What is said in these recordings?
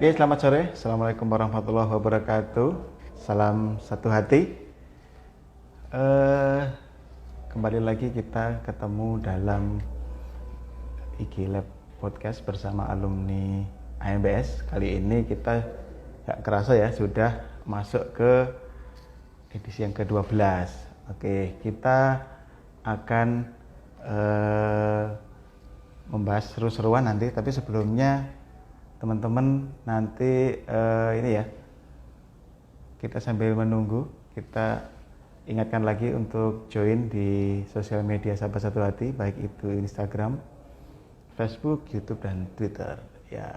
Oke, selamat sore. Assalamualaikum warahmatullahi wabarakatuh. Salam satu hati. Eh, Kembali lagi kita ketemu dalam IG Lab Podcast bersama alumni AMBS. Kali ini kita gak kerasa ya sudah masuk ke edisi yang ke-12. Oke, kita akan membahas seru-seruan nanti, tapi sebelumnya teman-teman nanti ini ya, kita sambil menunggu, kita ingatkan lagi untuk join di sosial media Sahabat Satu Hati, baik itu Instagram, Facebook, YouTube, dan Twitter ya.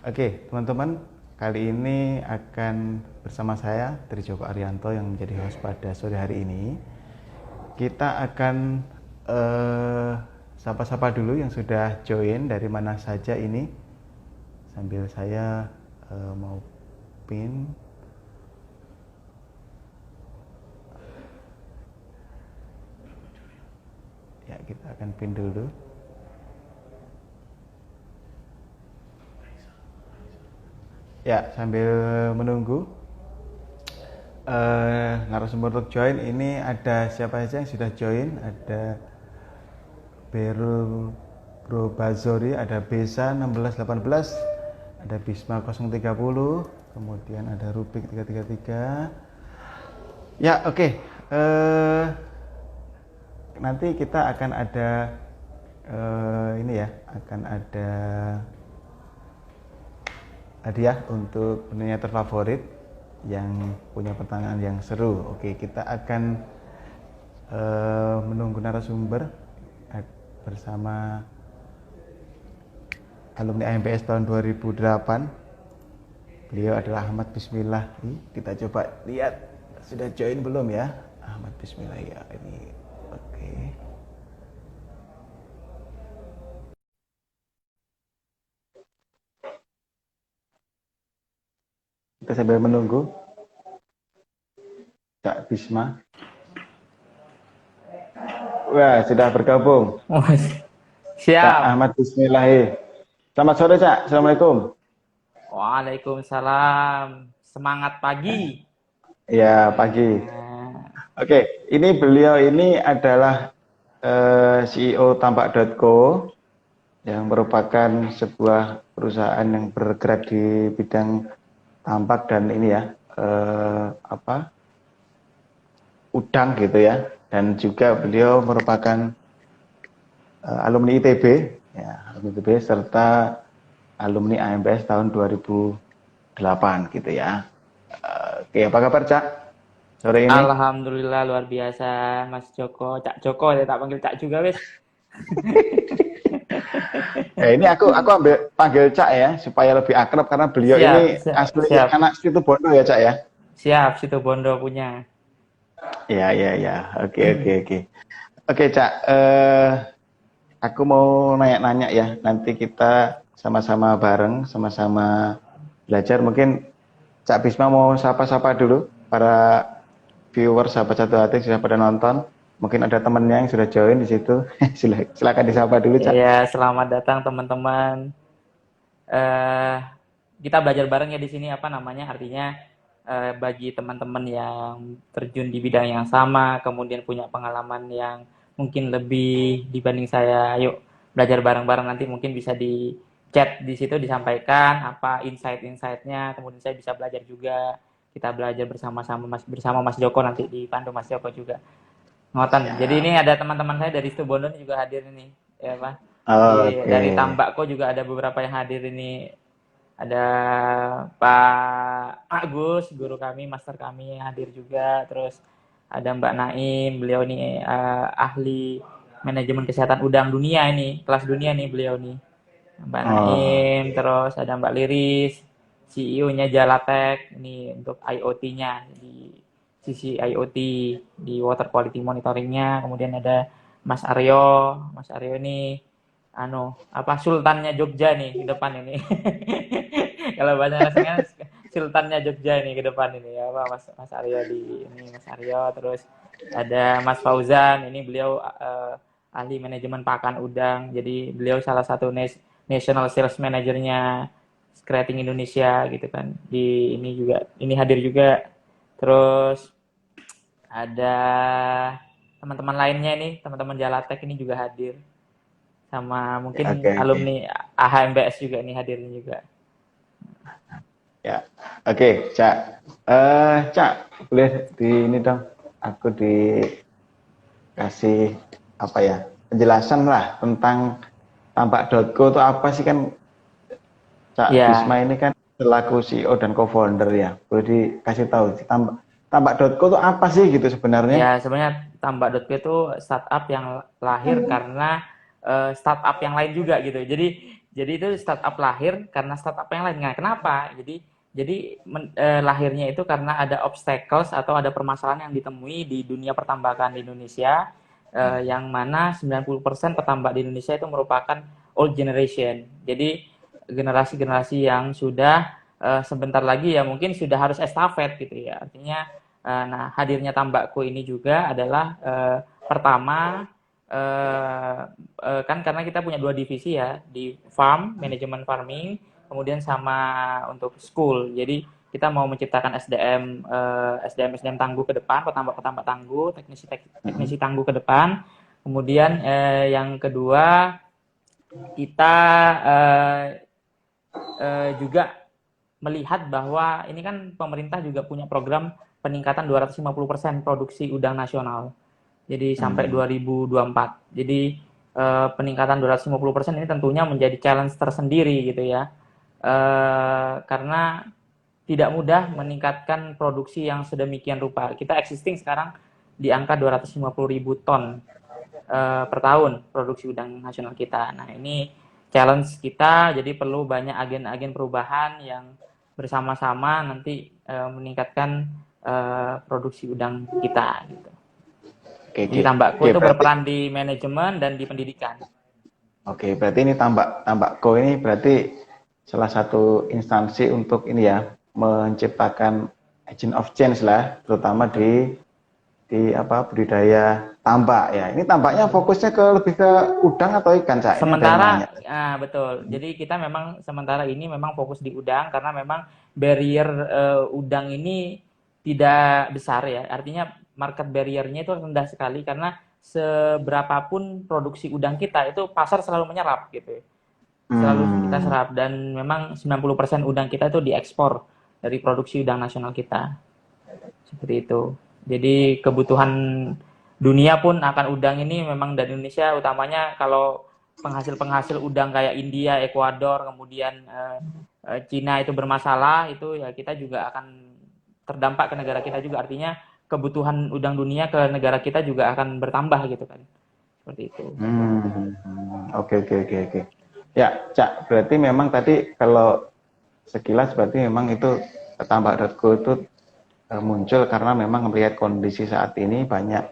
Oke teman-teman, kali ini akan bersama saya Tri Joko Arianto yang menjadi host pada sore hari ini. Kita akan sapa-sapa dulu yang sudah join dari mana saja ini, sambil saya mau pin. Ya, kita akan pin dulu. Ya, sambil menunggu narasumber untuk join, ini ada siapa saja yang sudah join. Ada Berul Bro Bazori, ada Besa 1618, ada Bisma 030, kemudian ada Rubik 333. Ya, oke. Nanti kita akan ada ini ya, akan ada hadiah untuk penanya terfavorit yang punya pertanyaan yang seru. Oke, kita akan menunggu narasumber bersama alumni AMPS tahun 2008. Beliau adalah Ahmad Bismillah. Kita coba lihat sudah join belum ya, Ahmad Bismillah ya ini. Oke. Kita sambil menunggu Kak Bisma. Wah, sudah bergabung. Oh, Kak siap. Ahmad Bismillah. Selamat sore, Cak. Assalamualaikum. Waalaikumsalam. Semangat pagi. Ya, pagi. Oke, ini beliau ini adalah CEO Tampak.co yang merupakan sebuah perusahaan yang bergerak di bidang tampak dan ini ya, udang gitu ya. Dan juga beliau merupakan alumni ITB, ya, alumni ITB serta alumni AMPS tahun 2008 gitu ya. Oke, apa kabar Cak sore ini? Alhamdulillah luar biasa, Mas Joko. Cak Joko, ya tak panggil Cak juga, wes. Ini aku ambil panggil Cak ya supaya lebih akrab karena beliau Siap, ini siap, asli siap. anak situ Bondo ya Cak ya. Siap, situ Bondo punya. Ya. Oke. Oke Cak, aku mau nanya-nanya ya. Nanti kita sama-sama bareng, sama-sama belajar. Mungkin Cak Bisma mau sapa-sapa dulu para viewer Sahabat Satu Hati sudah pada nonton. Mungkin ada temennya yang sudah join di situ. Silakan disapa dulu Cak. Ya, selamat datang teman-teman. eh kita belajar bareng ya di sini, apa namanya? Artinya bagi teman-teman yang terjun di bidang yang sama, kemudian punya pengalaman yang mungkin lebih dibanding saya, ayo belajar bareng-bareng. Nanti mungkin bisa di chat di situ, disampaikan apa insight-insightnya, kemudian saya bisa belajar juga. Kita belajar bersama-sama bersama Mas Joko, nanti dipandu Mas Joko juga. Ngotan. Jadi Siap. ini ada teman-teman saya dari Situbondo juga hadir ini, ya Pak. Dari Oke. Tambakko juga ada beberapa yang hadir ini. Ada Pak Agus, guru kami, master kami yang hadir juga. Terus ada Mbak Naim, beliau nih ahli manajemen kesehatan udang dunia ini, kelas dunia nih beliau nih. Mbak Oh, Naim, terus ada Mbak Liris, CEO-nya Jalatek, ini untuk IoT-nya, di sisi IoT, di water quality monitoring-nya. Kemudian ada Mas Aryo ini, apa, sultannya Jogja nih ke depan ini. Kalau bahasa rasanya sultannya Jogja ini ke depan ini, ya Pak, Mas Aryo di ini, Mas Aryo. Terus ada Mas Fauzan, ini beliau ahli manajemen pakan udang, jadi beliau salah satu national sales manajernya Creating Indonesia gitu kan. Di ini juga, ini hadir juga. Terus ada teman-teman lainnya nih, teman-teman Jalatek ini juga hadir. Sama Oke, mungkin oke. alumni AHMBS juga nih hadirnya juga. Ya, oke, Cak. Cak, boleh di ini dong. Aku dikasih apa ya penjelasan lah tentang tambak.co itu apa sih kan Cak Ya, Bisma ini kan selaku CEO dan co-founder ya. Boleh dikasih tahu sih tambak.co itu apa sih gitu sebenarnya? ya sebenarnya Tambak.co itu startup yang lahir karena startup yang lain juga gitu. Jadi itu startup lahir karena startup yang lain. Nah, kenapa? Jadi lahirnya itu karena ada obstacles atau ada permasalahan yang ditemui di dunia pertambakan di Indonesia, yang mana 90% petambak di Indonesia itu merupakan old generation. Jadi generasi-generasi yang sudah sebentar lagi ya mungkin sudah harus estafet gitu ya. Artinya nah, hadirnya Tambakku ini juga adalah pertama kan karena kita punya dua divisi ya, di farm, manajemen farming, kemudian sama untuk school. Jadi kita mau menciptakan SDM tangguh ke depan, petambak-petambak tangguh, teknisi tangguh ke depan. Kemudian yang kedua kita eh, juga melihat bahwa ini kan pemerintah juga punya program peningkatan 250% produksi udang nasional. Jadi sampai Hmm. 2024. Jadi peningkatan 250% ini tentunya menjadi challenge tersendiri gitu ya. Karena tidak mudah meningkatkan produksi yang sedemikian rupa. Kita existing sekarang di angka 250.000 ton per tahun produksi udang nasional kita. Nah, ini challenge kita, jadi perlu banyak agen-agen perubahan yang bersama-sama nanti meningkatkan produksi udang kita gitu. Oke, Jadi oke. Tambakku Oke, itu berarti berperan di manajemen dan di pendidikan. Oke, berarti ini tambakco ini berarti salah satu instansi untuk ini ya menciptakan agent of change lah, terutama di apa budidaya tambak ya. Ini tambaknya fokusnya ke lebih ke udang atau ikan, Cak? Ini ada yang nanya. Sementara, betul. Jadi kita memang sementara ini memang fokus di udang karena memang barrier udang ini tidak besar ya. Artinya market barrier-nya itu rendah sekali karena seberapapun produksi udang kita itu pasar selalu menyerap gitu. Selalu kita Hmm, serap dan memang 90% udang kita itu diekspor dari produksi udang nasional kita. Seperti itu. Jadi kebutuhan dunia pun akan udang ini memang dari Indonesia utamanya kalau penghasil-penghasil udang kayak India, Ekuador, kemudian Cina itu bermasalah, itu ya kita juga akan terdampak ke negara kita juga. Artinya kebutuhan udang dunia ke negara kita juga akan bertambah gitu kan. Seperti itu. oke, oke, oke, oke. Ya, Cak, berarti memang tadi kalau sekilas berarti memang itu tambak.co itu muncul karena memang melihat kondisi saat ini banyak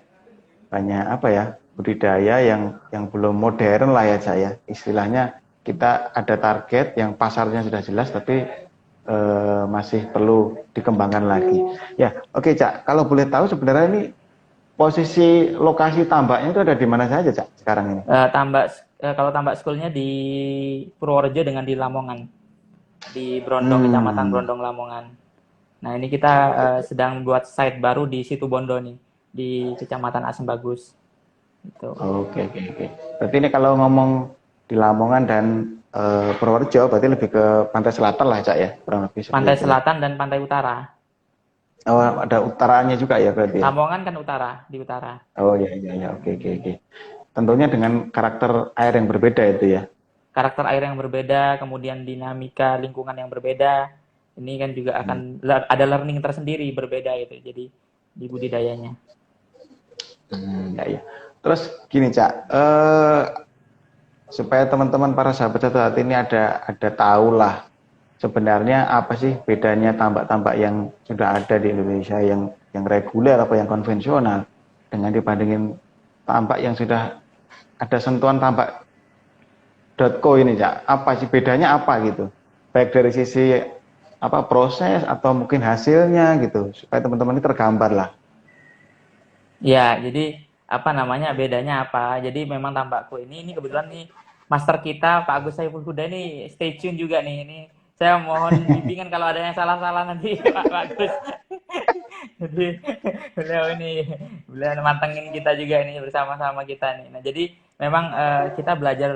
banyak apa ya budidaya yang belum modern lah ya saya istilahnya kita ada target yang pasarnya sudah jelas tapi masih perlu dikembangkan lagi ya oke Cak kalau boleh tahu sebenarnya ini posisi lokasi tambaknya itu ada di mana saja Cak sekarang ini. Kalau tambak schoolnya di Purworejo dengan di Lamongan, di Brondong, Kecamatan Hmm. Brondong Lamongan. Nah, ini kita sedang buat site baru di Situbondo nih, di Kecamatan Asem Bagus. Gitu. Oke, oke, oke. Berarti ini kalau ngomong di Lamongan dan Purworejo berarti lebih ke pantai selatan lah Cak ya kurang lebih seperti Pantai itu ya. Selatan dan Pantai Utara. Oh, ada utaraannya juga ya berarti ya. Lamongan kan utara, di utara. Oh ya, ya, ya, oke, oke, oke. Tentunya dengan karakter air yang berbeda itu ya. Karakter air yang berbeda, kemudian dinamika lingkungan yang berbeda. Ini kan juga Hmm. akan ada learning tersendiri berbeda itu. Jadi di budidayanya. Ya, ya. Terus gini Cak, supaya teman-teman para sahabat satu hati ini ada tahu lah sebenarnya apa sih bedanya tambak-tambak yang sudah ada di Indonesia yang reguler atau yang konvensional dengan dibandingin tambak yang sudah ada sentuhan tambak.co ini Cak. Apa sih bedanya apa gitu? Baik dari sisi apa proses atau mungkin hasilnya gitu supaya teman-teman ini tergambar lah. Ya, jadi apa namanya bedanya apa? Jadi memang Tambakku ini kebetulan nih master kita Pak Agus Saiful Huda ini stay tune juga nih. Ini Saya mohon bimbingan kalau ada yang salah-salah nanti Pak Bagus. Jadi beliau mantengin kita juga ini bersama-sama kita nih. Nah, jadi memang kita belajar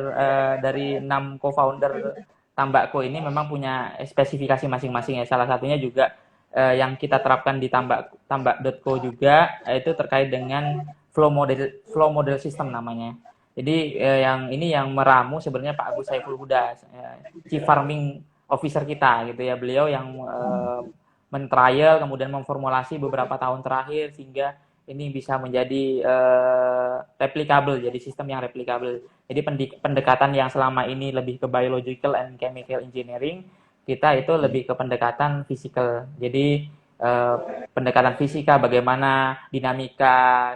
dari 6 co-founder Tambakko ini memang punya spesifikasi masing-masing ya. Salah satunya juga yang kita terapkan di tambak.co juga itu terkait dengan flow model system namanya. Jadi yang ini yang meramu sebenarnya Pak Agus Saiful Huda, Chief Farming Officer kita gitu ya. Beliau yang men-trial kemudian memformulasi beberapa tahun terakhir sehingga ini bisa menjadi replicable, jadi sistem yang replicable. Jadi pendekatan yang selama ini lebih ke biological and chemical engineering, kita itu lebih ke pendekatan physical. Jadi pendekatan fisika, bagaimana dinamika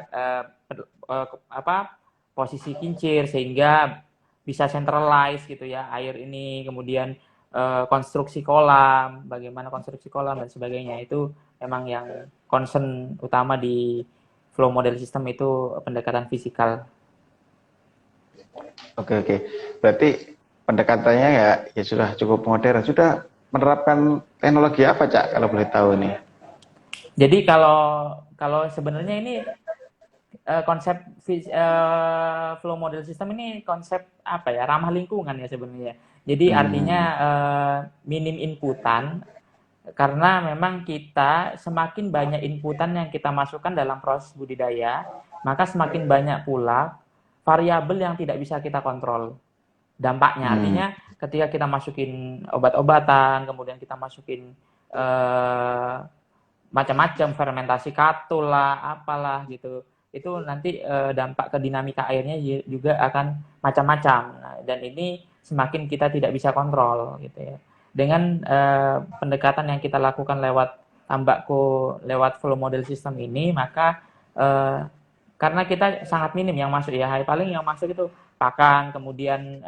posisi kincir sehingga bisa centralize gitu ya air ini, kemudian konstruksi kolam, bagaimana konstruksi kolam dan sebagainya. Itu memang yang concern utama di flow model system itu pendekatan fisikal. Oke. Berarti pendekatannya ya sudah cukup modern. Sudah menerapkan teknologi apa, Cak, kalau boleh tahu nih? Jadi kalau sebenarnya ini konsep flow model system ini konsep apa ya, ramah lingkungan ya sebenarnya. Jadi artinya minim inputan, karena memang kita semakin banyak inputan yang kita masukkan dalam proses budidaya, maka semakin banyak pula variabel yang tidak bisa kita kontrol dampaknya. Artinya ketika kita masukin obat-obatan, kemudian kita masukin macam-macam fermentasi katul lah, apalah gitu, itu nanti dampak ke dinamika airnya juga akan macam-macam. Nah, dan ini semakin kita tidak bisa kontrol gitu ya. Dengan pendekatan yang kita lakukan lewat Tambakko, lewat flow model system ini, maka karena kita sangat minim yang masuk ya, paling yang masuk itu pakan, kemudian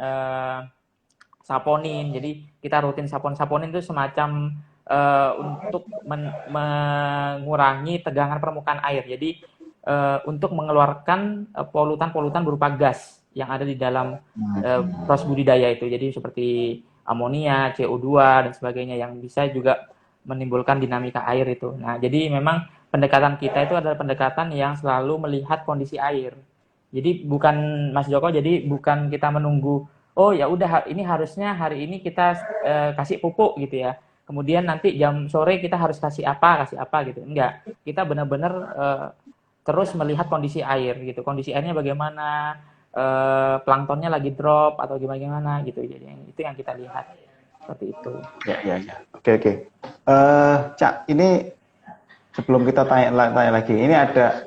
saponin. Jadi kita rutin saponin itu semacam untuk mengurangi tegangan permukaan air. Jadi untuk mengeluarkan polutan-polutan berupa gas yang ada di dalam proses budidaya itu. Jadi seperti amonia, CO2 dan sebagainya yang bisa juga menimbulkan dinamika air itu. Nah, jadi memang pendekatan kita itu adalah pendekatan yang selalu melihat kondisi air. Jadi bukan Mas Joko, jadi bukan kita menunggu, oh ya udah ini harusnya hari ini kita kasih pupuk gitu ya. Kemudian nanti jam sore kita harus kasih apa gitu. Enggak. Kita benar-benar terus melihat kondisi air gitu. Kondisi airnya bagaimana, planktonnya lagi drop atau gimana gitu. Jadi itu yang kita lihat seperti itu. Ya. Oke. Cak, ini sebelum kita tanya lagi, ini ada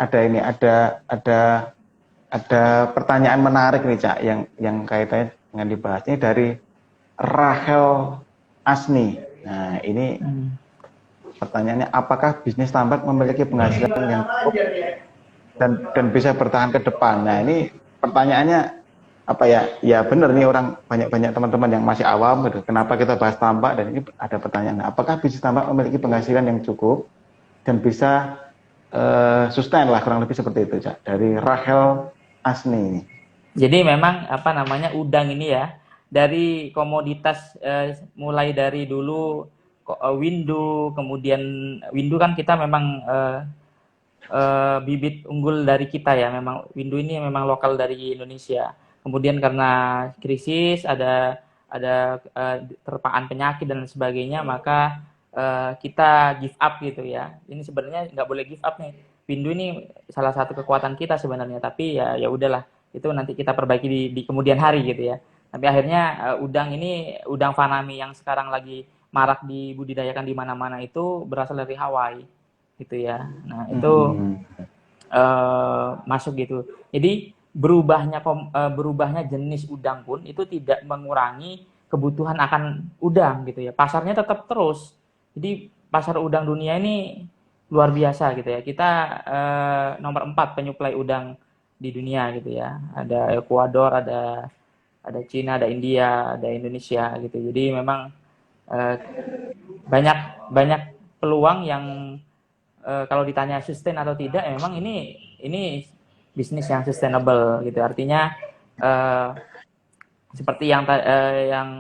pertanyaan menarik nih, Cak, yang kaitannya dengan dibahas ini dari Rahel Asni. Nah, ini pertanyaannya, apakah bisnis tambak memiliki penghasilan yang cukup dan bisa bertahan ke depan? Nah, ini pertanyaannya apa ya? Ya benar nih, orang banyak teman-teman yang masih awam gitu. Kenapa kita bahas tambak? Dan ini ada pertanyaan, apakah bisnis tambak memiliki penghasilan yang cukup dan bisa sustain lah, kurang lebih seperti itu, Cak, dari Rahel Asni ini. Jadi memang udang ini ya, dari komoditas mulai dari dulu windu, kemudian windu kan kita memang bibit unggul dari kita ya, memang windu ini memang lokal dari Indonesia. Kemudian karena krisis ada terpaan penyakit dan sebagainya, maka kita give up gitu ya. Ini sebenarnya nggak boleh give up nih. Windu ini salah satu kekuatan kita sebenarnya, tapi ya udahlah, itu nanti kita perbaiki di kemudian hari gitu ya. Tapi akhirnya udang fanami yang sekarang lagi marak dibudidayakan di mana-mana itu berasal dari Hawaii gitu ya. Nah, itu masuk gitu. Jadi berubahnya jenis udang pun itu tidak mengurangi kebutuhan akan udang gitu ya. Pasarnya tetap terus. Jadi pasar udang dunia ini luar biasa gitu ya. Kita nomor 4 penyuplai udang di dunia gitu ya. Ada Ekuador, ada Cina, ada India, ada Indonesia gitu. Jadi memang banyak peluang yang kalau ditanya sustain atau tidak, memang ini bisnis yang sustainable gitu. Artinya seperti yang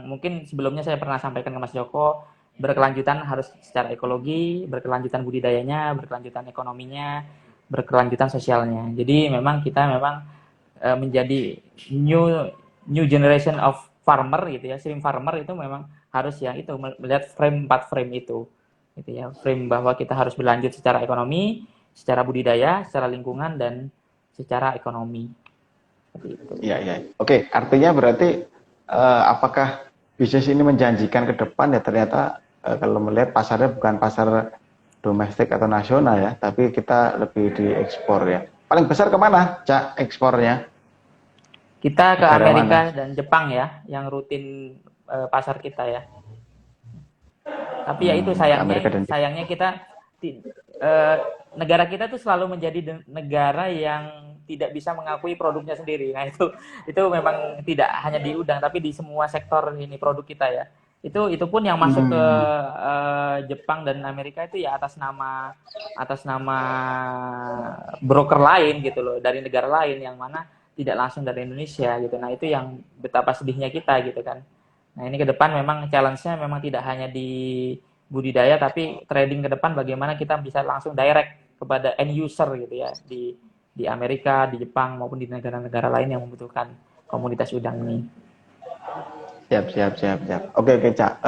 mungkin sebelumnya saya pernah sampaikan ke Mas Joko, berkelanjutan harus secara ekologi, berkelanjutan budidayanya, berkelanjutan ekonominya, berkelanjutan sosialnya. Jadi memang kita menjadi new generation of farmer gitu ya, shrimp farmer itu memang harus yang itu melihat empat frame itu gitu ya, frame bahwa kita harus berlanjut secara ekonomi, secara budidaya, secara lingkungan dan secara ekonomi. Seperti itu. Iya, iya. Oke, artinya berarti apakah bisnis ini menjanjikan ke depan ya ternyata kalau melihat pasarnya bukan pasar domestik atau nasional ya, tapi kita lebih diekspor ya. Paling besar kemana, Cak, ekspornya? Kita ke Negara Amerika mana? dan Jepang ya, yang rutin pasar kita ya. Tapi ya itu Ke Amerika dan Jepang. sayangnya kita negara kita tuh selalu menjadi negara yang tidak bisa mengakui produknya sendiri. Nah itu memang tidak hanya di udang tapi di semua sektor ini produk kita ya. Itu pun yang masuk ke Jepang dan Amerika itu ya atas nama broker lain gitu loh, dari negara lain yang mana tidak langsung dari Indonesia gitu. Nah itu yang betapa sedihnya kita gitu kan. Nah ini ke depan memang challenge-nya memang tidak hanya di budidaya tapi trading ke depan bagaimana kita bisa langsung direct kepada end user gitu ya di Amerika, di Jepang maupun di negara-negara lain yang membutuhkan komoditas udang ini. Siap, siap, siap, siap. Oke, oke, Cak.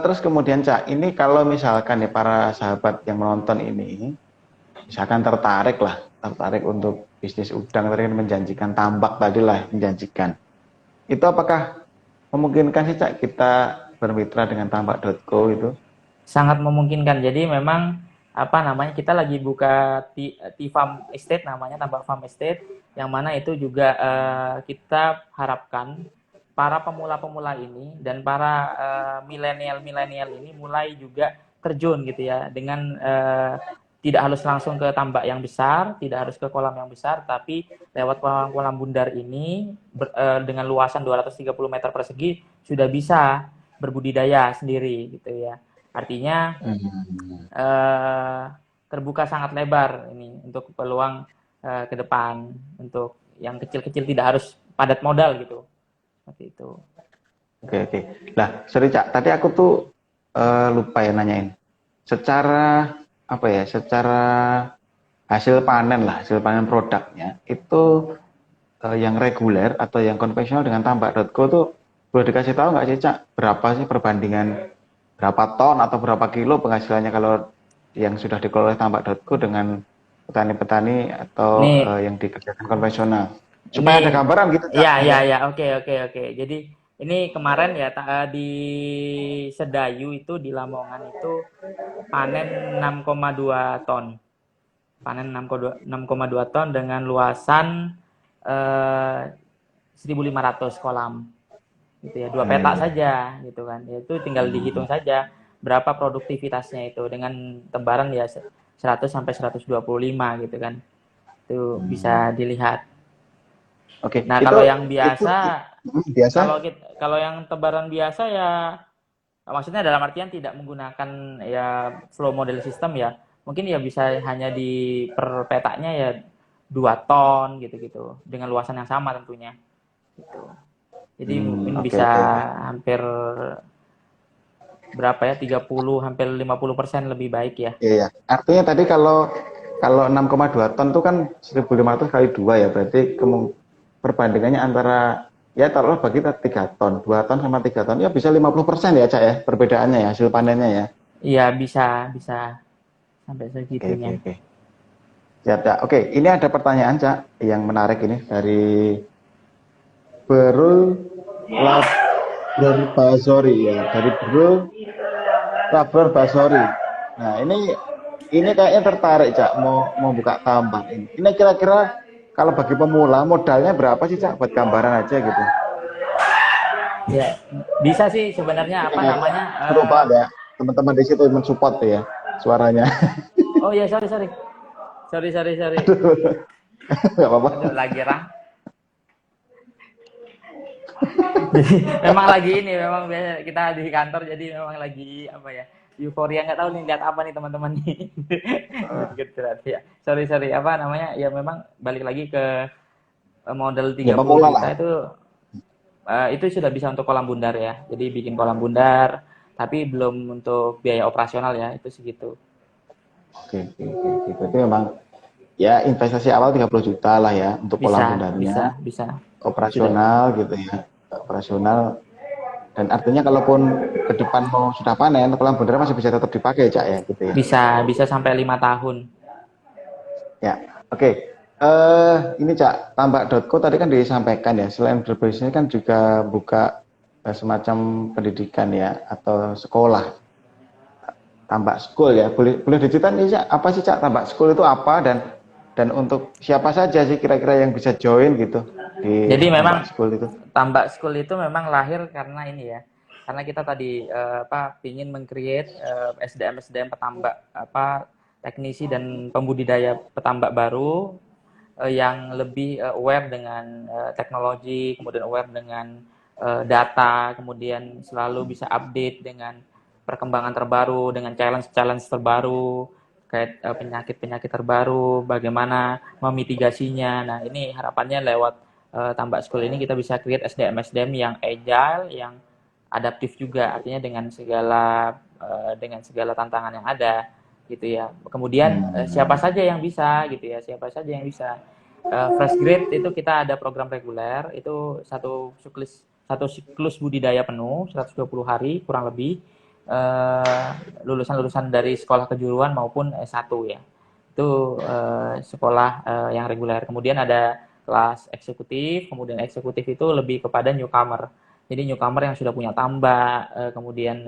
Terus kemudian, Cak, ini kalau misalkan ya para sahabat yang menonton ini, misalkan tertarik untuk bisnis udang, tadi kan menjanjikan tambak tadi lah, menjanjikan. Itu apakah memungkinkan sih, Cak, kita bermitra dengan tambak.co itu? Sangat memungkinkan. Jadi memang apa namanya kita lagi buka Farm Estate namanya, tambak Farm Estate yang mana itu juga kita harapkan para pemula-pemula ini dan para milenial-milenial ini mulai juga terjun gitu ya dengan tidak harus langsung ke tambak yang besar, tidak harus ke kolam yang besar, tapi lewat kolam-kolam bundar ini dengan luasan 230 meter persegi sudah bisa berbudidaya sendiri gitu ya. Artinya terbuka sangat lebar ini untuk peluang ke depan untuk yang kecil-kecil tidak harus padat modal gitu. Seperti itu. Oke, oke. Lah, sorry, Cak, tadi aku tuh lupa ya nanyain. Secara apa ya? Secara hasil panen produknya itu yang reguler atau yang konvensional dengan tambak.co tuh boleh dikasih tahu nggak sih, Cak? Berapa sih perbandingan berapa ton atau berapa kilo penghasilannya kalau yang sudah dikelola oleh tambak.co dengan petani-petani atau Ini yang dikerjakan konvensional? Supaya ada ini gambaran gitu, Cak. ya oke oke oke. Jadi ini kemarin ya di Sedayu itu di Lamongan itu panen 6,2 ton. Panen 6,2 ton dengan luasan 1.500 kolam. Gitu ya, 2 petak saja gitu kan. Itu tinggal dihitung saja berapa produktivitasnya itu dengan tebaran ya 100 sampai 125 gitu kan. Itu bisa dilihat. Oke, Nah, itu kalau yang itu biasa biasa. kalau yang tebaran biasa ya maksudnya dalam artian tidak menggunakan ya flow model system ya. Mungkin ya bisa hanya di per petaknya ya 2 ton gitu-gitu dengan luasan yang sama tentunya. Gitu. Jadi mungkin Oke, bisa oke, oke. hampir berapa ya 30 hampir 50% lebih baik ya. Iya, iya. Artinya tadi kalau 6,2 ton itu kan 1.500 kali 2 ya, berarti perbandingannya antara ya taruhlah bagi 3 ton, 2 ton sama 3 ton ya bisa 50% ya, Cak ya, perbedaannya ya, hasil panennya ya. Iya bisa sampai Oke, oke, segitunya. oke. Siap, Cak. Oke, ini ada pertanyaan, Cak, yang menarik ini dari Berul Labrar Basori ya, dari Berul Labrar Basori. Nah, ini kayaknya tertarik, Cak, mau buka tambang ini. Ini kira-kira kalau bagi pemula modalnya berapa sih, Cak, buat gambaran aja gitu. Ya, bisa sih sebenarnya apa Nah, namanya seru banget ya. Teman-teman di situ mensupport tuh ya suaranya. oh ya sorry. Sorry. Gak apa-apa. Aduh, lagi rang. Jadi memang lagi ini memang biasa kita di kantor jadi memang lagi apa ya euforia nggak tahu nih lihat apa nih teman-teman nih gitu ya sorry apa namanya ya memang balik lagi ke model Ya 30 pemula lah. juta itu Itu sudah bisa untuk kolam bundar ya. Jadi bikin kolam bundar, tapi belum untuk biaya operasional ya, itu segitu. Oke. Berarti memang ya investasi awal 30 juta lah ya untuk kolam Bisa, bisa, bundarnya, bisa. Sudah operasional gitu ya. Operasional dan artinya kalaupun ke depan mau sudah panen, kolam bundar masih bisa tetap dipakai, Cak ya gitu ya. bisa sampai 5 tahun. Ya, oke. Ini Cak, tambak.co tadi kan disampaikan ya, selain berbisnis kan juga buka semacam pendidikan ya atau sekolah. Tambak School ya, boleh diceritain nih Cak, apa sih Cak Tambak School itu apa dan untuk siapa saja sih kira-kira yang bisa join gitu di Jadi Tambak memang School itu? Tambak School itu memang lahir karena ini ya. Karena kita tadi pingin meng-create SDM petambak teknisi dan pembudidaya petambak baru yang lebih aware dengan teknologi, kemudian aware dengan data, kemudian selalu bisa update dengan perkembangan terbaru, dengan challenge-challenge terbaru, kayak penyakit-penyakit terbaru, bagaimana memitigasinya. Nah, ini harapannya lewat Tambak School ini kita bisa create SDM-SDM yang agile, yang adaptif juga, artinya dengan segala tantangan yang ada gitu ya. Kemudian siapa saja yang bisa gitu ya, siapa saja yang bisa. Fresh grade itu kita ada program reguler, itu satu siklus budidaya penuh 120 hari kurang lebih, lulusan-lulusan dari sekolah kejuruan maupun S1 ya. Itu sekolah yang reguler. Kemudian ada kelas eksekutif, kemudian eksekutif itu lebih kepada newcomer. Jadi newcomer yang sudah punya tambak, kemudian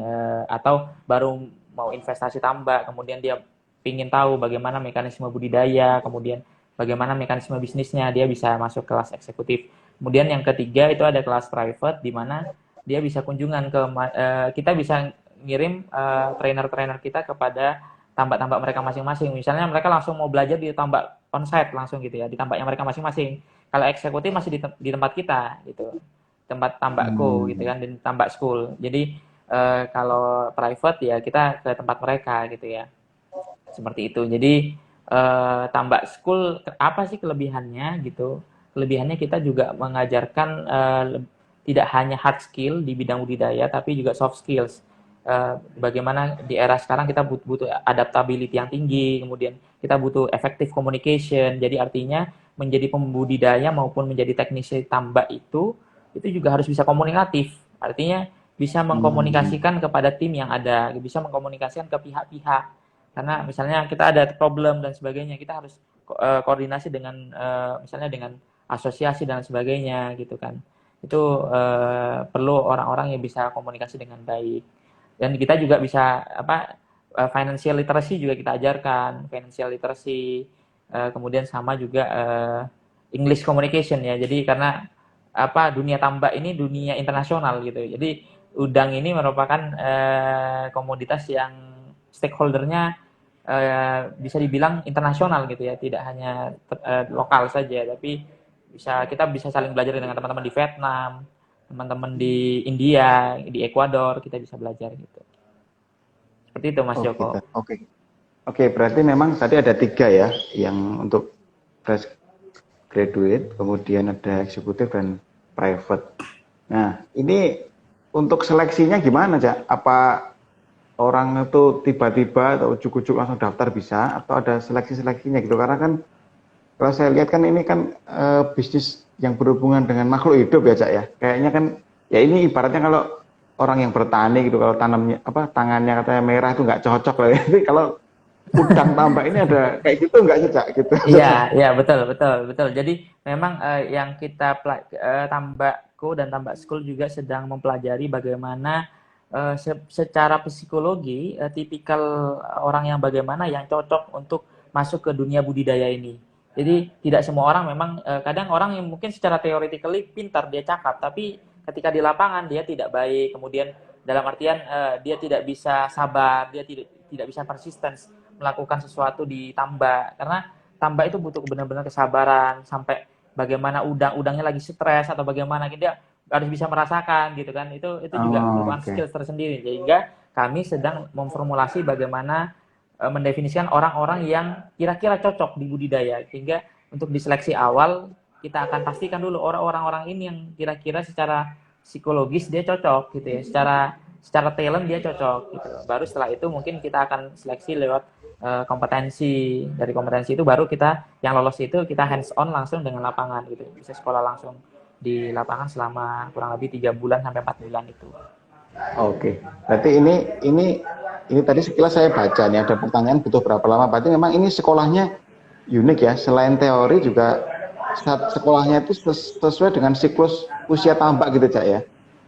atau baru mau investasi tambak, kemudian dia ingin tahu bagaimana mekanisme budidaya, kemudian bagaimana mekanisme bisnisnya, dia bisa masuk kelas eksekutif. Kemudian yang ketiga itu ada kelas private, di mana dia bisa kunjungan kita bisa ngirim trainer-trainer kita kepada tambak-tambak mereka masing-masing. Misalnya mereka langsung mau belajar di tambak onsite langsung gitu ya, di tambaknya mereka masing-masing. Kalau eksekutif masih di tempat kita gitu, tempat tambakku gitu kan, di tambak school. Jadi kalau private ya kita ke tempat mereka gitu ya, seperti itu. Jadi tambak school apa sih kelebihannya gitu? Kelebihannya kita juga mengajarkan tidak hanya hard skill di bidang budidaya, tapi juga soft skills. Bagaimana di era sekarang kita butuh adaptability yang tinggi, kemudian kita butuh effective communication. Jadi artinya menjadi pembudidaya maupun menjadi teknisi tambak itu juga harus bisa komunikatif. Artinya bisa mengkomunikasikan kepada tim yang ada, bisa mengkomunikasikan ke pihak-pihak. Karena misalnya kita ada problem dan sebagainya, kita harus koordinasi dengan misalnya dengan asosiasi dan sebagainya gitu kan. Itu perlu orang-orang yang bisa komunikasi dengan baik. Dan kita juga bisa financial literacy juga kita ajarkan, financial literacy, kemudian sama juga English communication ya. Jadi karena dunia tambak ini dunia internasional gitu. Jadi udang ini merupakan komoditas yang stakeholdernya bisa dibilang internasional gitu ya, tidak hanya lokal saja, tapi kita bisa saling belajar dengan teman-teman di Vietnam, teman-teman di India, di Ekuador, kita bisa belajar gitu. Seperti itu Mas Joko. Oke, berarti memang tadi ada 3 ya, yang untuk fresh graduate, kemudian ada eksekutif dan private. Nah, ini untuk seleksinya gimana, Cak? Apa orang itu tiba-tiba atau ujuk-ujuk langsung daftar bisa, atau ada seleksi-seleksinya gitu? Karena kan kalau saya lihat kan ini kan bisnis yang berhubungan dengan makhluk hidup ya, Cak ya. Kayaknya kan ya ini ibaratnya kalau orang yang bertani gitu, kalau tanamnya tangannya katanya merah itu nggak cocok lah. Jadi kalau udang tambak ini ada kayak gitu nggak sih, Cak? Gitu. Iya, betul. Jadi memang yang kita Tambakku dan Tambak School juga sedang mempelajari bagaimana secara psikologi tipikal orang yang bagaimana yang cocok untuk masuk ke dunia budidaya ini. Jadi tidak semua orang memang kadang orang yang mungkin secara theoretically pintar, dia cakap, tapi ketika di lapangan dia tidak baik, kemudian dalam artian dia tidak bisa sabar, dia tidak bisa persisten melakukan sesuatu di tambak, karena tambak itu butuh benar-benar kesabaran, sampai bagaimana udangnya lagi stres atau bagaimana dia harus bisa merasakan gitu kan, itu juga merupakan skill tersendiri. Sehingga kami sedang memformulasi bagaimana mendefinisikan orang-orang yang kira-kira cocok di budidaya, sehingga untuk diseleksi awal kita akan pastikan dulu orang-orang ini yang kira-kira secara psikologis dia cocok gitu ya, secara talent dia cocok gitu. Baru setelah itu mungkin kita akan seleksi lewat kompetensi. Dari kompetensi itu baru kita yang lolos itu kita hands on langsung dengan lapangan gitu, bisa sekolah langsung di lapangan selama kurang lebih 3 bulan sampai 4 bulan itu. Oke. Berarti ini tadi sekilas saya baca nih ada pertanyaan butuh berapa lama. Berarti memang ini sekolahnya unik ya. Selain teori juga sekolahnya itu sesuai dengan siklus usia tambak gitu Cak ya.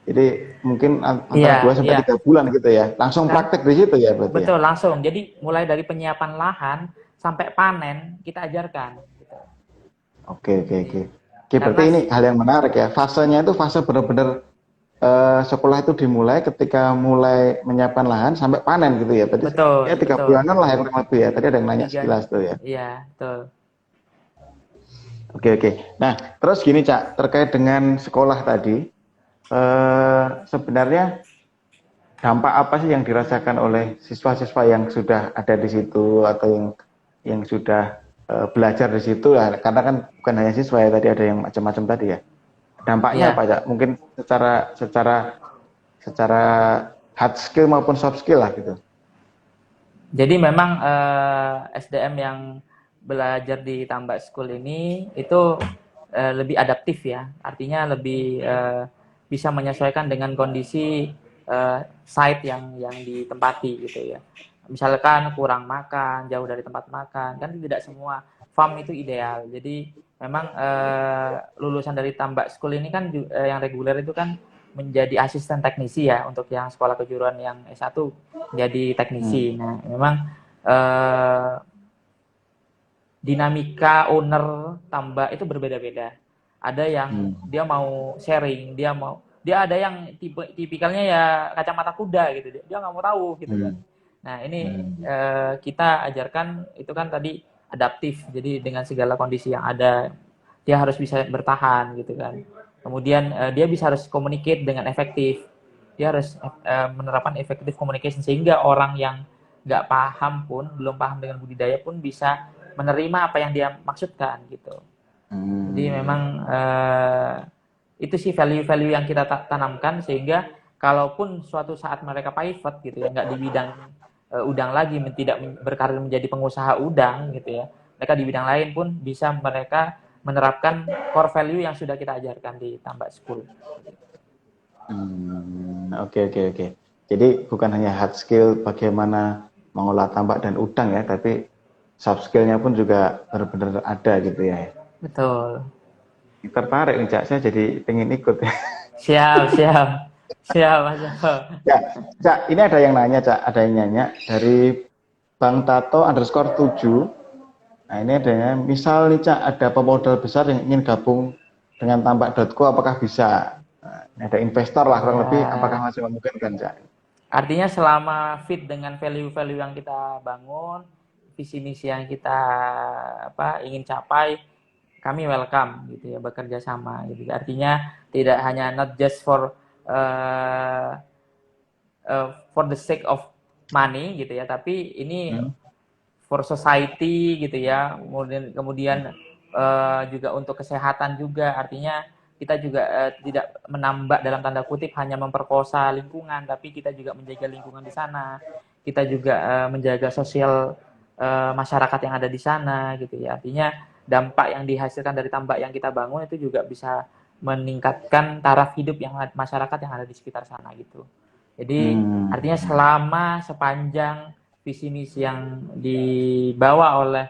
Jadi mungkin antara 2 Iya, sampai iya. 3 bulan gitu ya. Langsung Kan praktek di situ ya berarti ya. betul langsung. Jadi mulai dari penyiapan lahan sampai panen kita ajarkan gitu. Oke. Oke, berarti Karena ini hal yang menarik ya. Fasenya itu fase benar-benar sekolah itu dimulai ketika mulai menyiapkan lahan sampai panen gitu ya. Berarti ya betul, 3 betul. bulanan lah yang kurang lebih ya. Tadi ada yang nanya Tiga, sekilas tuh ya. iya, betul. Oke. Nah, terus gini Cak, terkait dengan sekolah tadi, sebenarnya dampak apa sih yang dirasakan oleh siswa-siswa yang sudah ada di situ atau yang sudah belajar di situ lah? Karena kan bukan hanya siswa ya, tadi ada yang macam-macam tadi ya. Dampaknya apa Iya. Cak? Mungkin secara hard skill maupun soft skill lah gitu. Jadi memang SDM yang belajar di Tambak School ini itu lebih adaptif ya. Artinya lebih bisa menyesuaikan dengan kondisi site yang ditempati gitu ya. Misalkan kurang makan, jauh dari tempat makan, kan tidak semua farm itu ideal. Jadi memang lulusan dari Tambak School ini kan yang reguler itu kan menjadi asisten teknisi ya, untuk yang sekolah kejuruan yang S1 jadi teknisi. Hmm. Nah, memang eh, dinamika owner tambak itu berbeda-beda. Ada yang Hmm. dia mau sharing, dia ada yang tipikalnya ya kacamata kuda gitu, dia nggak mau tahu gitu kan. Hmm. Nah ini Hmm. kita ajarkan itu kan tadi adaptif, jadi dengan segala kondisi yang ada dia harus bisa bertahan gitu kan. Kemudian dia bisa harus communicate dengan efektif, dia harus menerapkan effective communication sehingga orang yang nggak paham pun, belum paham dengan budidaya pun bisa menerima apa yang dia maksudkan gitu. Jadi memang Hmm. itu sih value-value yang kita tanamkan sehingga kalaupun suatu saat mereka pivot gitu ya, nggak di bidang udang lagi, tidak berkarir menjadi pengusaha udang gitu ya, mereka di bidang lain pun bisa mereka menerapkan core value yang sudah kita ajarkan di Tambak School. Oke. Jadi bukan hanya hard skill bagaimana mengolah tambak dan udang ya, tapi soft skillnya pun juga benar-benar ada gitu ya. Betul. Tertarik nih Cak, saya jadi pengen ikut. Siap, siap. Siap, Mas Joko. Ya, Cak, ini ada yang nanya Cak, ada yang nanya dari Bang Tato _7. Nah ini adanya, misal nih Cak, ada pemodal besar yang ingin gabung dengan tambak.co, apakah bisa? Nah, ini ada investor lah kurang lebih, apakah Ya, masih memungkinkan Cak? artinya selama fit dengan value-value yang kita bangun, visi misi yang kita ingin capai, kami welcome gitu ya, bekerja sama gitu. Artinya tidak hanya not just for the sake of money gitu ya, tapi ini Hmm. for society gitu ya. Kemudian juga untuk kesehatan juga. Artinya kita juga tidak menambah dalam tanda kutip hanya memperkosa lingkungan, tapi kita juga menjaga lingkungan di sana. Kita juga menjaga sosial masyarakat yang ada di sana gitu ya. Artinya dampak yang dihasilkan dari tambak yang kita bangun itu juga bisa meningkatkan taraf hidup yang masyarakat yang ada di sekitar sana gitu. Jadi artinya selama sepanjang visi misi yang dibawa oleh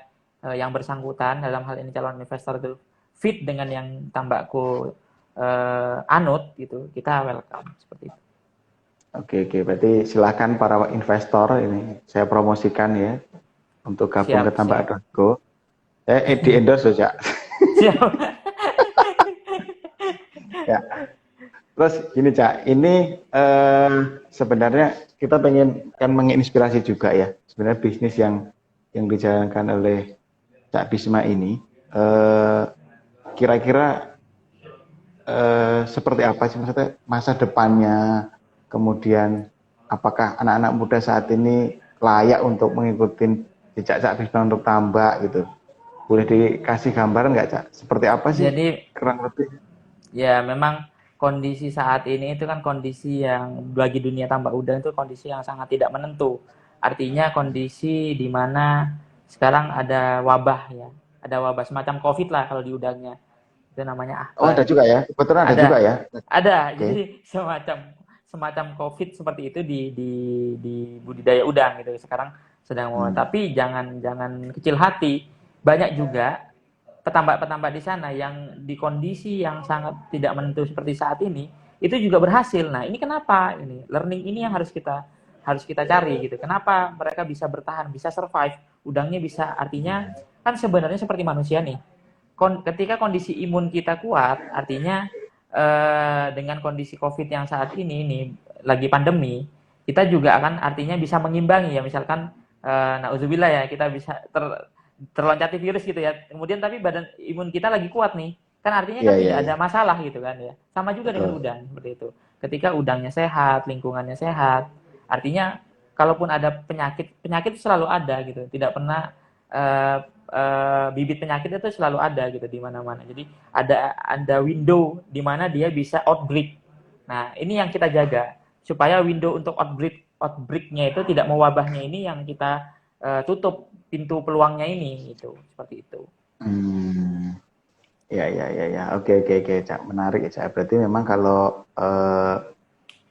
yang bersangkutan, dalam hal ini calon investor itu fit dengan yang tambakku anut gitu, kita welcome seperti itu. Oke, berarti silakan para investor ini saya promosikan ya untuk gabung ke Siap, siap. tambak.co. Di endorse Cak. Siap. Ya. Terus gini Cak, ini sebenarnya kita pengen kan menginspirasi juga ya. Sebenarnya bisnis yang dijalankan oleh Cak Bisma ini kira-kira seperti apa sih maksudnya masa depannya, kemudian apakah anak-anak muda saat ini layak untuk mengikuti jejak Cak Bisma untuk tambak gitu. Boleh dikasih gambaran nggak Cak? Seperti apa sih Jadi kurang lebih? ya memang kondisi saat ini itu kan kondisi yang bagi dunia tambak udang itu kondisi yang sangat tidak menentu. Artinya kondisi di mana sekarang ada wabah ya, ada wabah semacam COVID lah kalau di udangnya. Itu namanya Oh, apa ada gitu. juga ya? Kebetulan ada juga Ada, ya? ada. Oke. Jadi semacam semacam COVID seperti itu di budidaya udang gitu. Sekarang sedang mulai. Hmm. Tapi jangan jangan kecil hati. Banyak juga petambak-petambak di sana yang di kondisi yang sangat tidak menentu seperti saat ini itu juga berhasil. Nah, ini kenapa? Ini learning ini yang harus kita cari gitu. Kenapa mereka bisa bertahan, bisa survive? Udangnya bisa artinya kan sebenarnya seperti manusia nih. Ketika kondisi imun kita kuat, artinya dengan kondisi COVID yang saat ini lagi pandemi, kita juga akan artinya bisa mengimbangi ya, misalkan nauzubillah ya, kita bisa terloncati virus gitu ya. Kemudian tapi badan imun kita lagi kuat nih. Kan artinya Iya, kan iya, tidak iya. ada masalah gitu kan ya. Sama juga dengan Betul. udang seperti itu. Ketika udangnya sehat, lingkungannya sehat, artinya kalaupun ada penyakit, penyakit itu selalu ada gitu. Tidak pernah eh, bibit penyakit itu selalu ada gitu di mana-mana. Jadi ada window di mana dia bisa outbreak. Nah, ini yang kita jaga supaya window untuk outbreaknya itu tidak mewabahnya ini yang kita tutup pintu peluangnya ini itu seperti itu. Hmm. Ya, ya, ya, ya. Oke, oke, oke, Cak. Menarik ya, Cak. Berarti memang kalau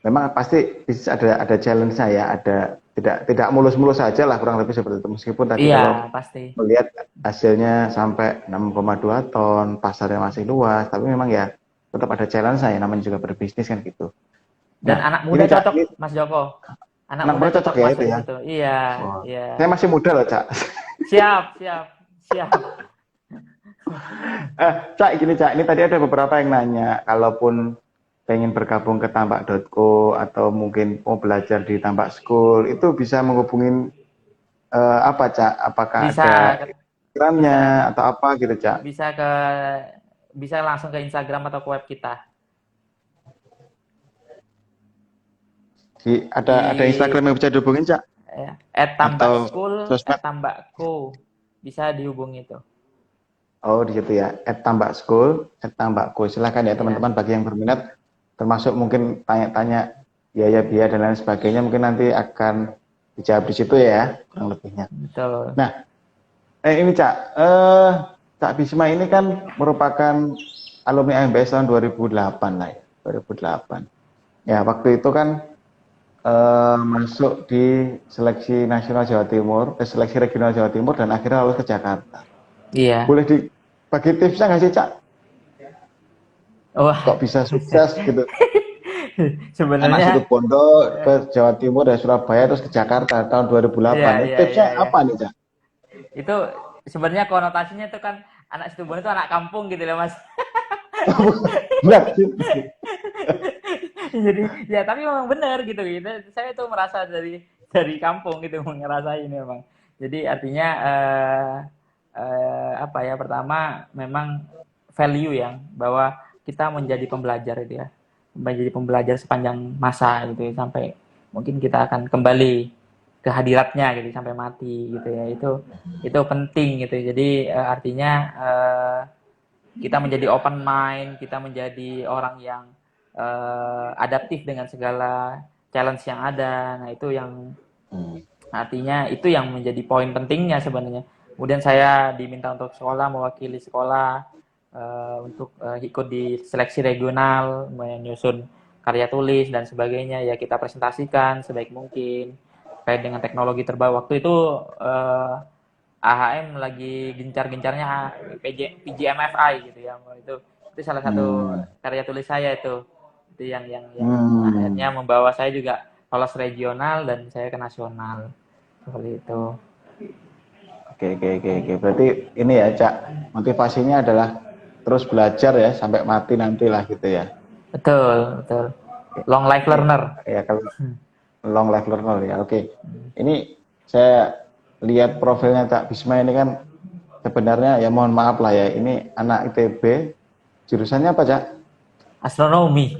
memang pasti bisa ada challenge-nya ya, ada tidak mulus-mulus saja lah kurang lebih seperti itu. Meskipun tadi Iya, kalau pasti. melihat hasilnya sampai 6,2 ton, pasarnya masih luas, tapi memang ya tetap ada challenge-nya ya, namanya juga berbisnis kan gitu. Dan Nah, anak ini muda Cak, cocok, ini Mas Joko. Anak anak muda muda cocok cocok ya masuk itu di ya. situ. Iya, Oh, iya. saya masih muda loh, Cak. Siap, siap, siap. Cak, gini Cak, ini tadi ada beberapa yang nanya, kalaupun pengen bergabung ke tambak.co atau mungkin mau belajar di tambak school, itu bisa menghubungin apa Cak? Apakah Bisa ada bisa iklannya atau apa gitu Cak? bisa ke bisa langsung ke Instagram atau ke web kita. Ada Di Instagram yang bisa dihubungin Cak? Atau @tambakschool, sosmed? @tambakco. Bisa dihubungi itu. Oh di situ ya, @tambak_school, @tambak_co. Silakan ya Ya, teman-teman bagi yang berminat, termasuk mungkin tanya-tanya biaya-biaya dan lain sebagainya, mungkin nanti akan dijawab di situ ya, kurang lebihnya. betul. Nah, ini Cak, Cak Bisma ini kan merupakan alumni AMBS tahun 2008 lah ya, 2008. Ya, waktu itu kan masuk di seleksi nasional Jawa Timur, seleksi regional Jawa Timur dan akhirnya lolos ke Jakarta. Iya. Boleh dibagi tipsnya nggak sih Cak? Wah, Kok bisa sukses gitu? Anak situ sebenarnya Bondo ke Jawa Timur dari Surabaya terus ke Jakarta tahun iya 2008. Itu iya iya tipsnya iya. apa nih Cak? Itu sebenarnya konotasinya itu kan anak Situbondo itu anak kampung gitu loh Mas. Berat sih. Jadi ya tapi memang benar gitu gitu. Saya tuh merasa dari kampung gitu ngerasain memang. Jadi artinya apa ya pertama memang value yang bahwa kita menjadi pembelajar itu ya. Menjadi pembelajar sepanjang masa gitu ya, sampai mungkin kita akan kembali ke hadiratnya gitu sampai mati gitu ya. Itu penting gitu. Jadi artinya kita menjadi open mind, kita menjadi orang yang adaptif dengan segala challenge yang ada. Nah, itu yang artinya itu yang menjadi poin pentingnya sebenarnya. Kemudian saya diminta untuk sekolah, mewakili sekolah untuk ikut di seleksi regional, menyusun karya tulis dan sebagainya. Ya kita presentasikan sebaik mungkin terkait dengan teknologi terbaru. Waktu itu AHM lagi gencar-gencarnya PGMFI gitu ya. Itu salah satu Hmm. karya tulis saya itu yang Hmm. akhirnya membawa saya juga lolos regional dan saya ke nasional seperti itu. Oke, oke, oke, oke. Berarti ini ya, Cak, motivasinya adalah terus belajar ya sampai mati nantilah gitu ya. Betul betul. Long life Ya, learner. ya kalau long life learner ya. Oke. Ini saya lihat profilnya Cak Bisma ini kan sebenarnya ya mohon maaf lah ya, ini anak ITB, jurusannya apa Cak? Astronomi.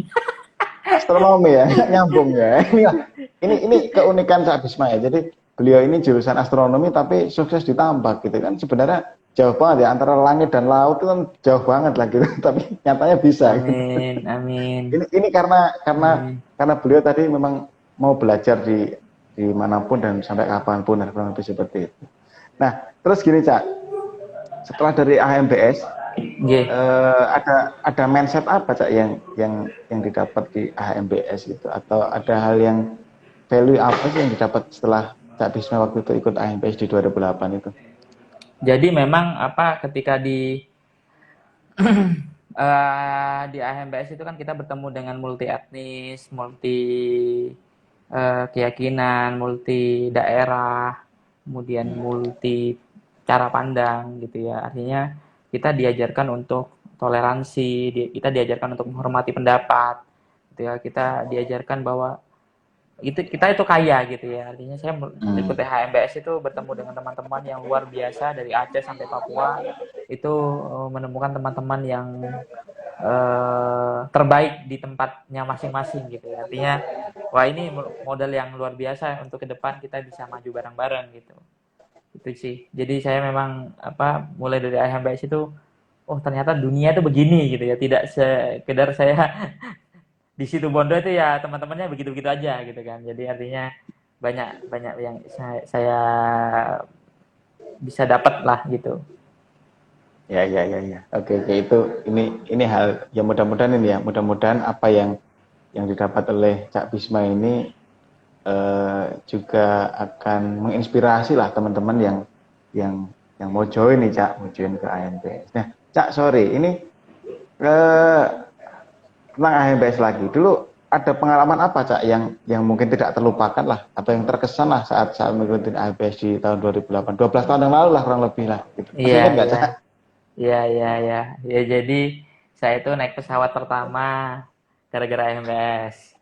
Astronomi ya, nyambung ya. Ini keunikan Cak Bisma ya. Jadi beliau ini jurusan astronomi tapi sukses di tambak gitu kan. Sebenarnya jauh banget ya antara langit dan laut itu kan jauh banget lah gitu. Tapi nyatanya bisa. Gitu. Amin, amin, Ini amin. karena beliau tadi memang mau belajar di manapun dan sampai kapanpun, kurang lebih seperti itu. Nah, terus gini Cak, setelah dari AMBS Nggih. ada mindset apa Cak yang didapat di AMBS itu, atau ada hal yang value apa sih yang didapat setelah Cak Bisma waktu itu ikut AMBS di 2008 itu? Jadi memang apa ketika di AMBS itu kan kita bertemu dengan multi etnis, multi keyakinan, multi daerah, kemudian multi cara pandang gitu ya. Artinya kita diajarkan untuk toleransi, kita diajarkan untuk menghormati pendapat, gitu ya. Kita diajarkan bahwa kita itu kaya gitu ya. Artinya saya mengikuti HMBS itu bertemu dengan teman-teman yang luar biasa dari Aceh sampai Papua. Itu menemukan teman-teman yang terbaik di tempatnya masing-masing gitu ya. Artinya wah ini modal yang luar biasa untuk ke depan kita bisa maju bareng-bareng gitu. Itu sih. Jadi saya memang mulai dari HMBS itu oh ternyata dunia itu begini gitu ya. Tidak sekedar saya di situ Bondo itu ya teman-temannya begitu-begitu aja gitu kan. Jadi artinya banyak banyak yang saya bisa dapat lah gitu. Ya. Oke, itu ini hal yang mudah-mudahan ini ya, mudah-mudahan apa yang didapat oleh Cak Bisma ini juga akan menginspirasi lah teman-teman yang mau join nih Cak, mau join ke AMBS. Nah, Cak sorry, ini tentang AMBS lagi. Dulu ada pengalaman apa Cak yang mungkin tidak terlupakan lah, atau yang terkesan lah saat mengikuti AMBS di tahun 2008, 12 tahun yang lalu lah kurang lebih lah. Gitu. Masih Iya, ingat nggak iya. Cak? Iya, iya, iya. Ya jadi saya itu naik pesawat pertama gara-gara AMBS.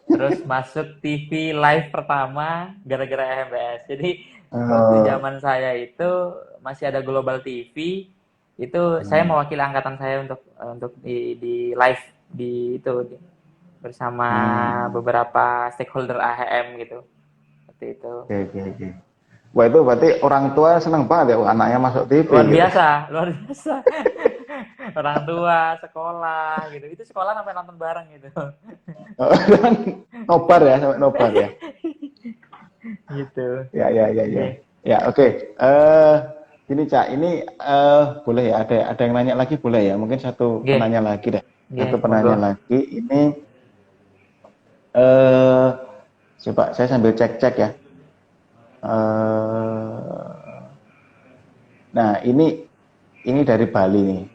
Terus masuk TV live pertama gara-gara AMBS. Jadi waktu zaman saya itu masih ada Global TV, itu saya mewakili angkatan saya untuk di live bersama beberapa stakeholder AHM gitu. Seperti itu. Oke. Wah itu berarti orang tua seneng banget ya anaknya masuk TV Luar gitu. biasa, luar biasa. Orang tua, sekolah gitu. Itu sekolah sampai nonton bareng gitu. Nobar ya, sampai nobar ya. Gitu. Ya. Oke. Ya, oke. Ini Cak, ini boleh ya, ada yang nanya lagi boleh ya? Mungkin satu Oke. penanya lagi deh. Satu Monggo. penanya lagi. Ini coba saya sambil cek-cek ya. Nah, ini dari Bali nih.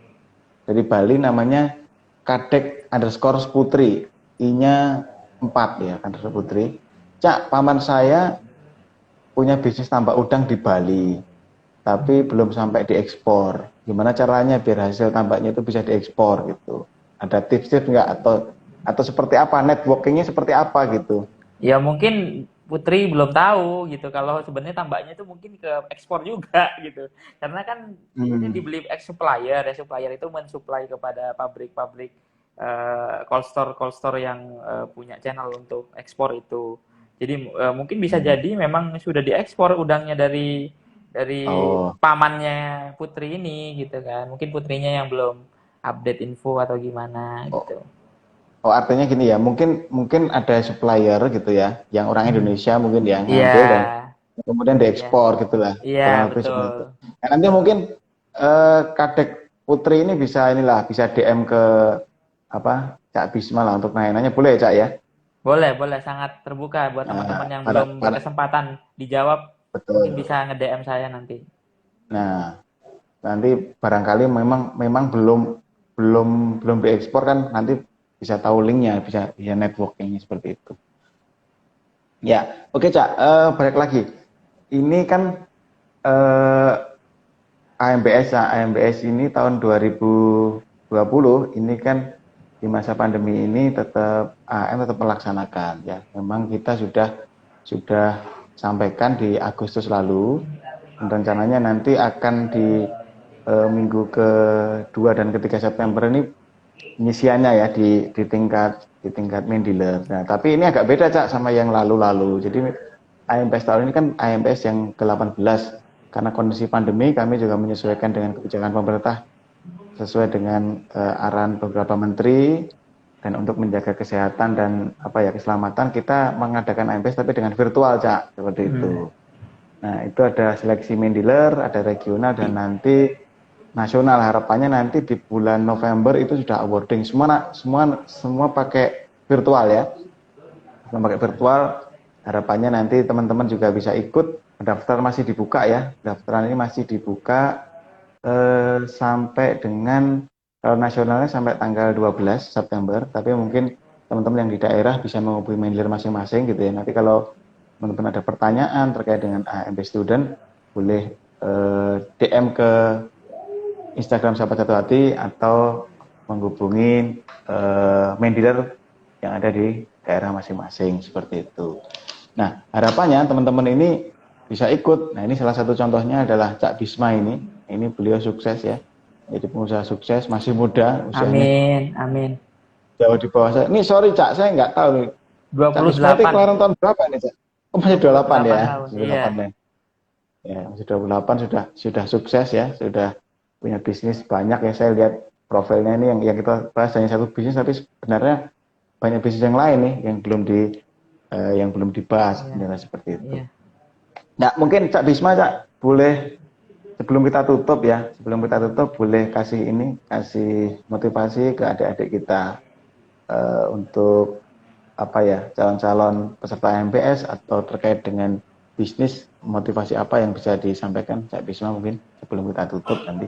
Dari Bali namanya Kadek_Putri. I-nya 4 ya, underscore Putri. Cak, paman saya punya bisnis tambak udang di Bali, tapi belum sampai diekspor. Gimana caranya biar hasil tambaknya itu bisa diekspor gitu? Ada tips-tips nggak, atau seperti apa, networkingnya seperti apa gitu? Ya mungkin Putri belum tahu gitu kalau sebenarnya tambaknya itu mungkin ke ekspor juga gitu. Karena kan ini dibeli ex supplier, ya supplier itu mensuplai kepada pabrik-pabrik cold store yang punya channel untuk ekspor itu. Jadi mungkin bisa jadi memang sudah diekspor udangnya dari pamannya Putri ini gitu kan. Mungkin putrinya yang belum update info atau gimana Oh, gitu. oh artinya gini ya, mungkin ada supplier gitu ya, yang orang Indonesia mungkin ya Iya, ngambil dan kemudian iya, diekspor gitulah, iya kurang lebih betul. seperti itu. Nah, nanti mungkin Kadek Putri ini bisa DM ke Cak Bisma lah untuk nanya-nanya, boleh ya Cak ya? Boleh sangat terbuka buat Nah, teman-teman yang belum berkesempatan dijawab, mungkin betul. bisa nge-DM saya nanti. Nah, nanti barangkali memang belum diekspor kan, nanti bisa tahu linknya, bisa networkingnya seperti itu. Ya, oke Cak, balik lagi. Ini kan AMBS ini tahun 2020 ini kan di masa pandemi ini tetap AM tetap melaksanakan ya. Memang kita sudah sampaikan di Agustus lalu, rencananya nanti akan di minggu ke-2 dan ke-3 September ini pengisiannya ya di tingkat main dealer. Nah, tapi ini agak beda Cak sama yang lalu-lalu. Jadi AMPS tahun ini kan AMPS yang ke-18 karena kondisi pandemi kami juga menyesuaikan dengan kebijakan pemerintah sesuai dengan arahan beberapa menteri, dan untuk menjaga kesehatan dan keselamatan kita mengadakan AMPS tapi dengan virtual, Cak, seperti itu. Nah, itu ada seleksi main dealer, ada regional, dan nanti nasional. Harapannya nanti di bulan November itu sudah awarding semua pakai virtual ya. Semua pakai virtual. Harapannya nanti teman-teman juga bisa ikut. Pendaftaran masih dibuka ya. Pendaftaran ini masih dibuka sampai dengan, kalau nasionalnya sampai tanggal 12 September, tapi mungkin teman-teman yang di daerah bisa menghubungi main dealer masing-masing gitu ya. Nanti kalau teman-teman ada pertanyaan terkait dengan AMP Student, boleh DM ke Instagram Sahabat Satu Hati atau menghubungi main dealer yang ada di daerah masing-masing, seperti itu. Nah, harapannya teman-teman ini bisa ikut. Nah, ini salah satu contohnya adalah Cak Bisma ini. Ini beliau sukses ya. Jadi pengusaha sukses, masih muda usianya. Amin. Jauh di bawah saya. Ini sorry Cak, saya nggak tahu nih. Cak Bisma itu kelahiran tahun berapa nih, Cak? Oh, masih 28 ya. Tahun, 28 ya. Ya, masih 28 sudah sukses ya, sudah punya bisnis banyak ya. Saya lihat profilnya ini yang kita bahas hanya satu bisnis, tapi sebenarnya banyak bisnis yang lain nih yang belum dibahas, seperti itu. Nah, mungkin Cak Bisma, Cak, boleh sebelum kita tutup boleh kasih motivasi ke adik-adik kita untuk calon-calon peserta MPS atau terkait dengan bisnis, motivasi apa yang bisa disampaikan Cak Bisma mungkin sebelum kita tutup nanti.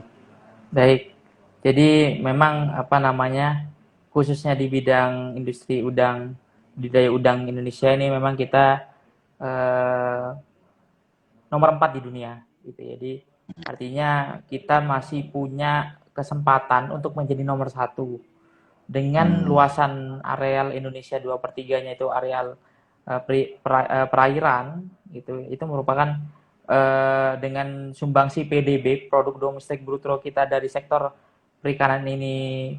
Baik, jadi memang khususnya di bidang industri udang, budidaya udang Indonesia ini memang kita nomor 4 di dunia gitu. Jadi artinya kita masih punya kesempatan untuk menjadi nomor 1 dengan luasan areal Indonesia 2/3-nya itu areal perairan gitu. Itu merupakan dengan sumbangsi PDB, produk domestik bruto kita dari sektor perikanan ini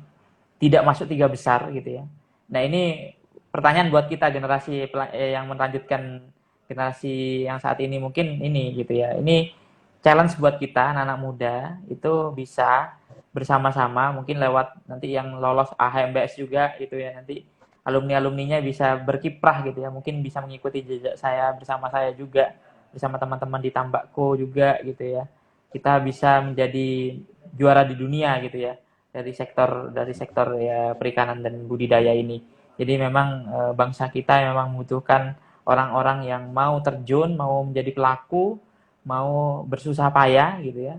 tidak masuk 3 besar gitu ya. Nah, ini pertanyaan buat kita generasi yang melanjutkan generasi yang saat ini mungkin ini gitu ya. Ini challenge buat kita anak-anak muda itu bisa bersama-sama mungkin lewat nanti yang lolos AHMBS juga gitu ya, nanti alumni-alumninya bisa berkiprah gitu ya, mungkin bisa mengikuti jejak saya bersama saya juga, bersama teman-teman di Tambakko juga gitu ya. Kita bisa menjadi juara di dunia gitu ya dari sektor ya perikanan dan budidaya ini. Jadi memang bangsa kita memang membutuhkan orang-orang yang mau terjun, mau menjadi pelaku, mau bersusah payah gitu ya.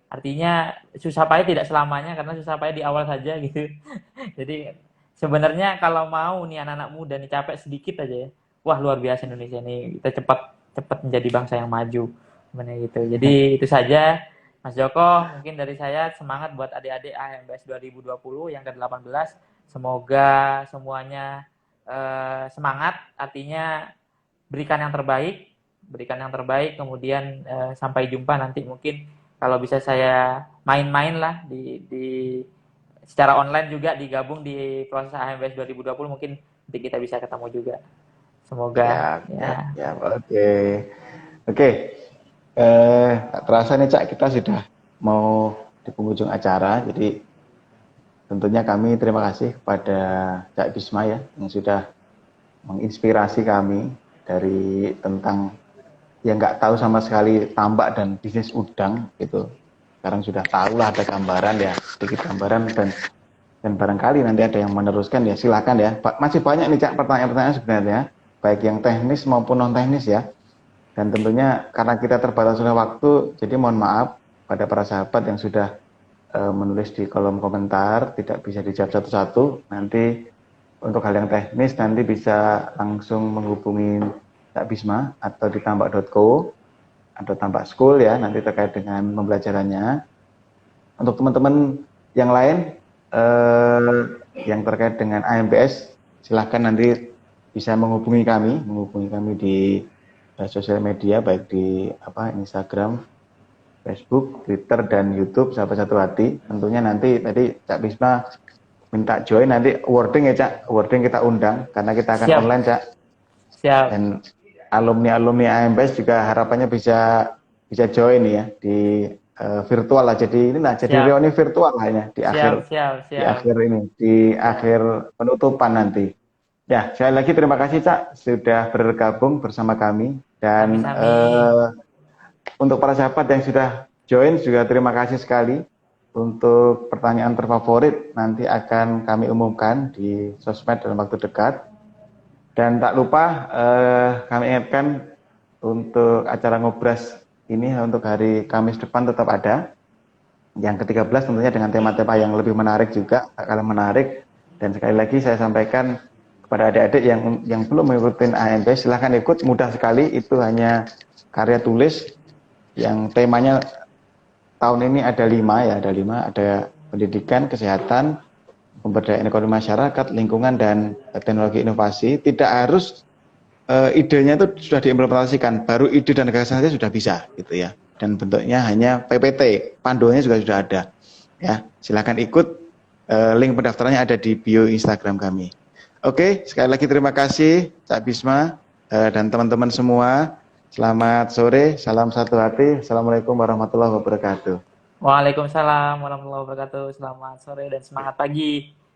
Artinya susah payah tidak selamanya, karena susah payah di awal saja gitu. Jadi sebenarnya kalau mau nih anak-anak muda nih capek sedikit aja ya, wah luar biasa Indonesia nih, kita cepat menjadi bangsa yang maju. Gimana gitu. Jadi itu saja Mas Joko, mungkin dari saya semangat buat adik-adik AMBS 2020 yang ke-18. Semoga semuanya semangat, artinya berikan yang terbaik, kemudian sampai jumpa nanti mungkin kalau bisa saya main-main lah di secara online juga, digabung di proses AMBS 2020, mungkin nanti kita bisa ketemu juga. Semoga ya. Oke. Tak terasa nih Cak, kita sudah mau di penghujung acara. Jadi tentunya kami terima kasih kepada Cak Bisma ya, yang sudah menginspirasi kami dari tentang yang nggak tahu sama sekali tambak dan bisnis udang gitu. Sekarang sudah tahu lah, ada gambaran ya, sedikit gambaran, dan barangkali nanti ada yang meneruskan ya, silakan ya. Masih banyak nih Cak pertanyaan-pertanyaan sebenarnya, baik yang teknis maupun non teknis ya. Dan tentunya karena kita terbatas oleh waktu, jadi mohon maaf pada para sahabat yang sudah menulis di kolom komentar, tidak bisa dijawab satu-satu. Nanti untuk hal yang teknis nanti bisa langsung menghubungi Cak Bisma atau di tambak.co atau tambak school ya, nanti terkait dengan pembelajarannya. Untuk teman-teman yang lain yang terkait dengan AMPS, silahkan nanti bisa menghubungi kami di sosial media, baik di Instagram, Facebook, Twitter, dan YouTube Sahabat Satu Hati. Tentunya nanti tadi Cak Bisma minta join, nanti awarding ya Cak, awarding kita undang karena kita akan online Cak. Siap. Dan alumni AMBS juga harapannya bisa bisa join ya di virtual lah. Jadi ini nah, jadi Siap, reuni virtual lah ya siap, siap, di siap, akhir ini, di siap. akhir penutupan nanti. Ya, sekali lagi terima kasih Cak sudah bergabung bersama kami dan Sami-sami. untuk para sahabat yang sudah join juga terima kasih sekali. Untuk pertanyaan terfavorit nanti akan kami umumkan di sosmed dalam waktu dekat. Dan tak lupa kami ingatkan untuk acara ngobras ini untuk hari Kamis depan tetap ada. Yang ke-13 tentunya dengan tema-tema yang lebih menarik juga, tak kalah menarik. Dan sekali lagi saya sampaikan kepada adik-adik yang belum mengikuti AMP, silahkan ikut, mudah sekali, itu hanya karya tulis yang temanya tahun ini ada 5 ya, ada pendidikan, kesehatan, pemberdayaan ekonomi masyarakat, lingkungan, dan teknologi inovasi. Tidak harus idenya itu sudah diimplementasikan, baru ide dan gagasan saja sudah bisa gitu ya. Dan bentuknya hanya PPT, panduannya juga sudah ada. Ya, silakan ikut. Link pendaftarannya ada di bio Instagram kami. Oke, sekali lagi terima kasih Cak Bisma dan teman-teman semua. Selamat sore, salam satu hati. Assalamualaikum warahmatullahi wabarakatuh. Waalaikumsalam warahmatullahi wabarakatuh. Selamat sore dan semangat pagi.